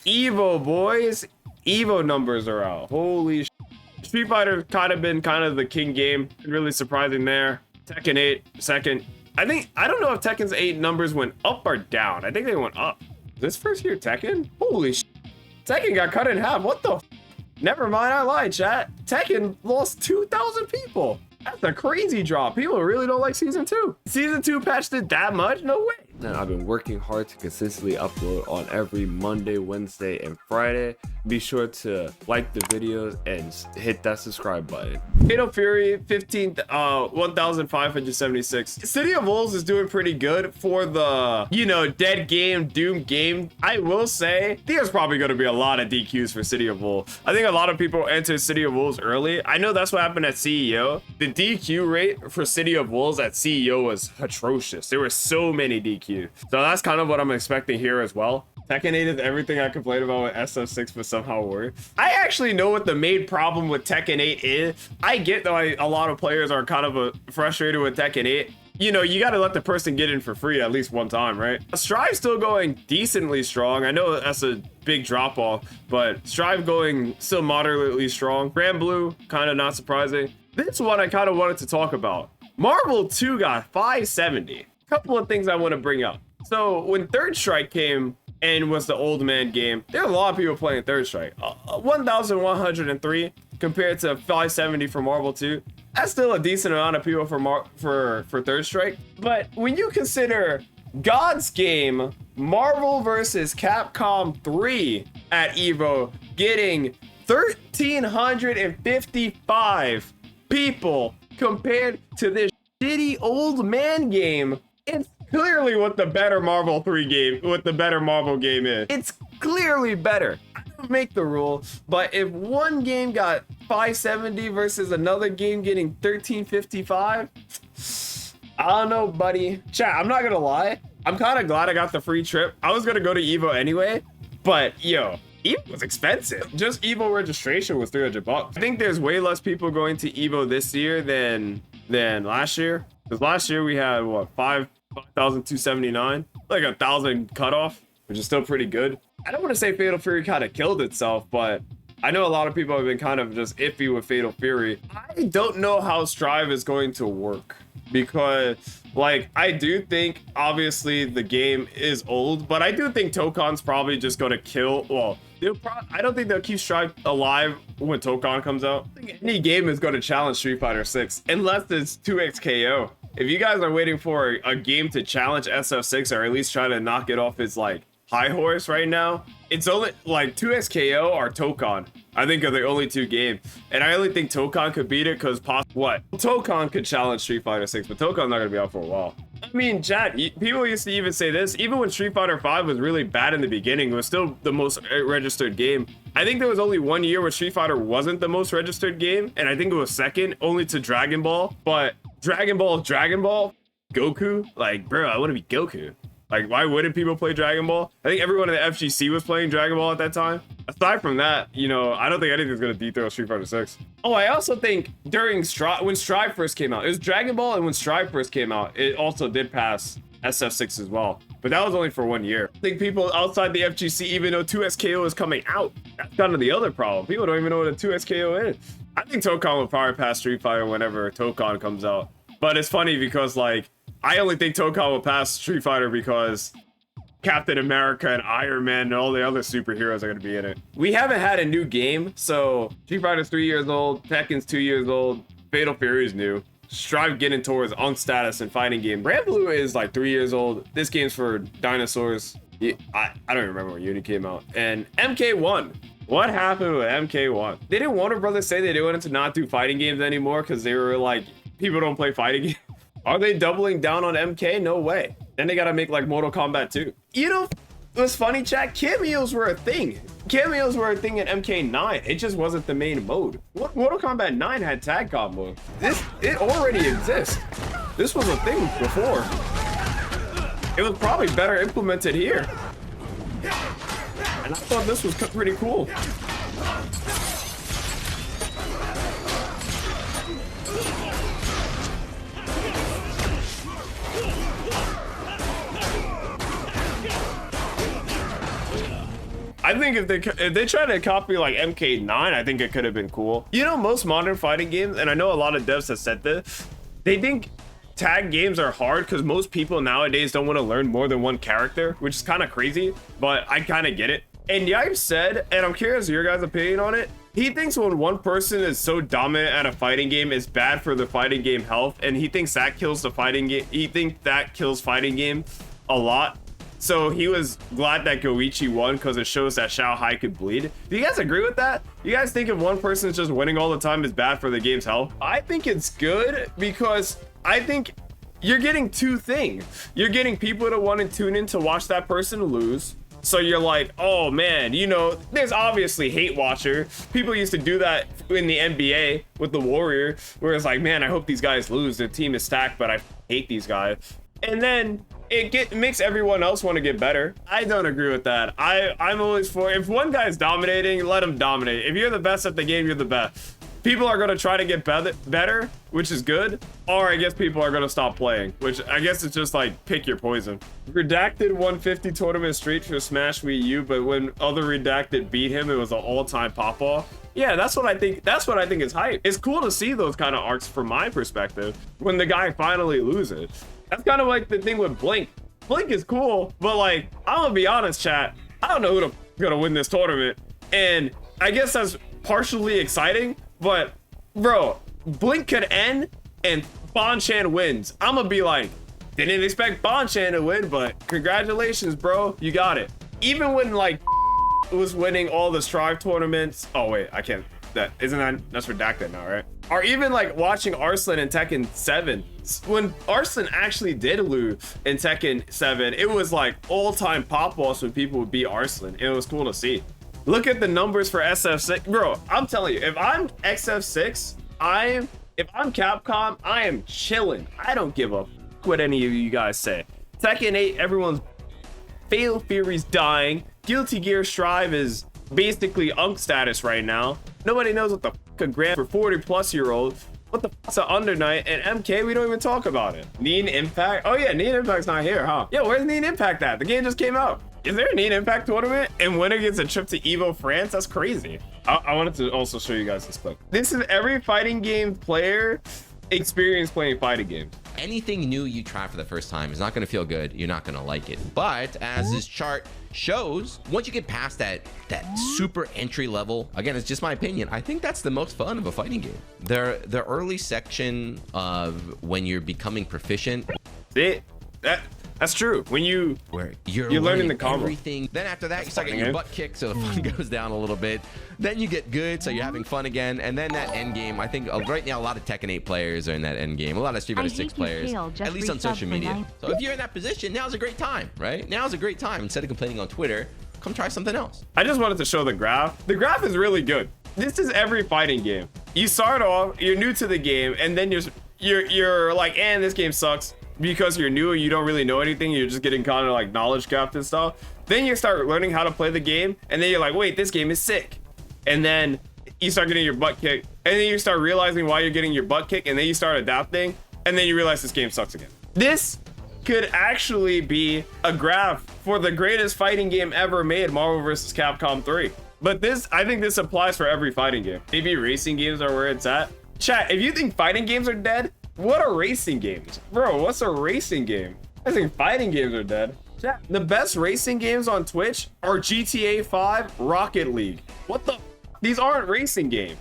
EVO, boys. EVO numbers are out. Holy sh. Street Fighter been the king game. Really surprising there. Tekken 8 second. I don't know if Tekken's 8 numbers went up or down. I think they went up. This first year Tekken? Holy sh. Tekken got cut in half. What the f? Never mind, I lied, chat. Tekken lost 2,000 people. That's a crazy drop. People really don't like season 2. Season 2 patched it that much? No way. And I've been working hard to consistently upload on every Monday, Wednesday, and Friday. Be sure to like the videos and hit that subscribe button. Fatal Fury 1,576. City of Wolves is doing pretty good for the, you know, dead game, doomed game. I will say there's probably going to be a lot of DQs for City of Wolves. I think a lot of people entered City of Wolves early. I know that's what happened at CEO. The DQ rate for City of Wolves at CEO was atrocious. There were so many DQs. So that's kind of what I'm expecting here as well. Tekken 8 is everything I complained about with SF6, but somehow worse. I actually know what the main problem with Tekken 8 is. I get that a lot of players are kind of frustrated with Tekken 8. You know, you got to let the person get in for free at least one time, right? Strive still going decently strong. I know that's a big drop off, but Strive going still moderately strong. Grand Blue, kind of not surprising. This one I kind of wanted to talk about. Marvel 2 got 570. Couple of things I want to bring up. So when Third Strike came and was the old man game, there are a lot of people playing Third Strike. 1,103 compared to 570 for Marvel 2. That's still a decent amount of people for Third Strike. But when you consider God's game, Marvel versus Capcom 3 at EVO getting 1,355 people compared to this shitty old man game, it's clearly what the better Marvel game is. It's clearly better. I don't make the rule, but if one game got 570 versus another game getting 1,355, I don't know, buddy. Chat, I'm not gonna lie. I'm kind of glad I got the free trip. I was gonna go to EVO anyway, but yo, EVO was expensive. Just EVO registration was $300. I think there's way less people going to EVO this year than last year. Because last year we had what, 5,279, like 1,000 cutoff, which is still pretty good. I don't want to say Fatal Fury kind of killed itself, but I know a lot of people have been kind of just iffy with Fatal Fury. I don't know how Strive is going to work because, like, I do think obviously the game is old, but I do think Tokon's probably just going to kill. Well, I don't think they'll keep Strive alive when Tokon comes out. I think any game is going to challenge Street Fighter 6 unless it's 2x KO. If you guys are waiting for a game to challenge SF6 or at least try to knock it off its like high horse right now, it's only like 2x KO or Tokon. I think are the only two games, and I only think Tokon could beat it because Tokon could challenge Street Fighter 6, but Tokon's not gonna be out for a while. I mean, chat, people used to even say this, even when Street Fighter 5 was really bad in the beginning, it was still the most registered game. I think there was only 1 year where Street Fighter wasn't the most registered game, and I think it was second only to Dragon Ball. But Dragon Ball, Goku, like, bro, I want to be Goku. Like, why wouldn't people play Dragon Ball? I think everyone in the FGC was playing Dragon Ball at that time. Aside from that, you know, I don't think anything's gonna dethrone Street Fighter 6. Oh, I also think during when Strive first came out, it was Dragon Ball, and when Strive first came out, it also did pass SF6 as well. But that was only for 1 year. I think people outside the FGC even know 2SKO is coming out. That's kind of the other problem. People don't even know what a 2SKO is. I think Tokon will probably pass Street Fighter whenever Tokon comes out. But it's funny because, like, I only think Tokon will pass Street Fighter because Captain America and Iron Man and all the other superheroes are going to be in it. We haven't had a new game, so Street Fighter's 3 years old, Tekken's 2 years old, Fatal Fury is new. Strive getting towards Unk status and fighting game. Grand Blue is like 3 years old. This game's for dinosaurs. I don't even remember when Uni came out. And MK1. What happened with MK1? Didn't Warner Brothers say they wanted to not do fighting games anymore because they were like, people don't play fighting games? Are they doubling down on MK? No way. Then they gotta make like Mortal Kombat 2. You know, it was funny, chat. Cameos were a thing. Cameos were a thing in MK9. It just wasn't the main mode. Mortal Kombat 9 had tag combo. It already exists. This was a thing before. It was probably better implemented here. And I thought this was pretty cool. I think if they try to copy like MK9, I think it could have been cool. You know, most modern fighting games, and I know a lot of devs have said this, they think tag games are hard because most people nowadays don't want to learn more than one character, which is kind of crazy, but I kind of get it. And Yipe said, and I'm curious your guys' opinion on it, he thinks when one person is so dominant at a fighting game, it's bad for the fighting game health, and he thinks that kills the fighting game. He thinks that kills fighting game a lot. So he was glad that Goichi won because it shows that Xiao Hai could bleed. Do you guys agree with that? You guys think if one person is just winning all the time is bad for the game's health? I think it's good because I think you're getting two things. You're getting people to want to tune in to watch that person lose. So you're like, oh man, you know, there's obviously hate watcher. People used to do that in the NBA with the Warrior, where it's like, man, I hope these guys lose. Their team is stacked, but I hate these guys. And then it makes everyone else want to get better. I don't agree with that. I'm always for, if one guy's dominating, let him dominate. If you're the best at the game, you're the best. People are going to try to get better, which is good, or I guess people are going to stop playing, which I guess it's just like pick your poison. Redacted 150 tournament streak for Smash Wii U, but when other Redacted beat him, it was an all-time pop-off. Yeah, that's what I think. That's what I think is hype. It's cool to see those kind of arcs from my perspective when the guy finally loses. That's kind of like the thing with Blink. Blink is cool, but like, I'm gonna be honest, chat. I don't know who the gonna win this tournament, and I guess that's partially exciting. But bro, Blink could end and Bonchan wins. I'm gonna be like, didn't expect Bonchan to win, but congratulations, bro, you got it. Even when like was winning all the Strive tournaments. Oh wait, I can't. That's redacted now, right? Or even like watching Arslan in Tekken 7. When Arslan actually did lose in Tekken 7, it was like all-time pop-offs when people would beat Arslan. It was cool to see. Look at the numbers for SF6. Bro, I'm telling you, if I'm XF6, if I'm Capcom, I am chilling. I don't give a what any of you guys say. Tekken 8, everyone's Fatal Fury's dying. Guilty Gear Strive is basically Unk status right now. Nobody knows what the fuck a grand for 40-plus-year-olds. What the fuck's an Under Night? And MK, we don't even talk about it. Neen Impact? Oh yeah, Neen Impact's not here, huh? Yo, where's Neen Impact at? The game just came out. Is there a Neen Impact tournament? And winner gets a trip to EVO France? That's crazy. I wanted to also show you guys this clip. This is every fighting game player experience playing fighting games. Anything new you try for the first time is not going to feel good. You're not going to like it. But as this chart shows, once you get past that super entry level, again, it's just my opinion, I think that's the most fun of a fighting game. The early section of when you're becoming proficient. That's true. When you're learning the combo. Everything. Then after that, you start getting your butt kicked, so the fun goes down a little bit. Then you get good, so you're having fun again. And then that end game, I think right now a lot of Tekken 8 players are in that end game. A lot of Street Fighter 6 players, at least on social media. So if you're in that position, now's a great time, right? Now's a great time. Instead of complaining on Twitter, come try something else. I just wanted to show the graph. The graph is really good. This is every fighting game. You start off, you're new to the game, and then you're like, this game sucks. Because you're new and you don't really know anything, you're just getting kind of like knowledge gapped and stuff. Then you start learning how to play the game, and then you're like, wait, this game is sick. And then you start getting your butt kicked, and then you start realizing why you're getting your butt kicked, and then you start adapting, and then you realize this game sucks again. This could actually be a graph for the greatest fighting game ever made, Marvel vs. Capcom 3. But I think this applies for every fighting game. Maybe racing games are where it's at. Chat, if you think fighting games are dead, what are racing games? Bro, what's a racing game? I think fighting games are dead. Chat, the best racing games on Twitch are GTA 5, Rocket League. What the? These aren't racing games.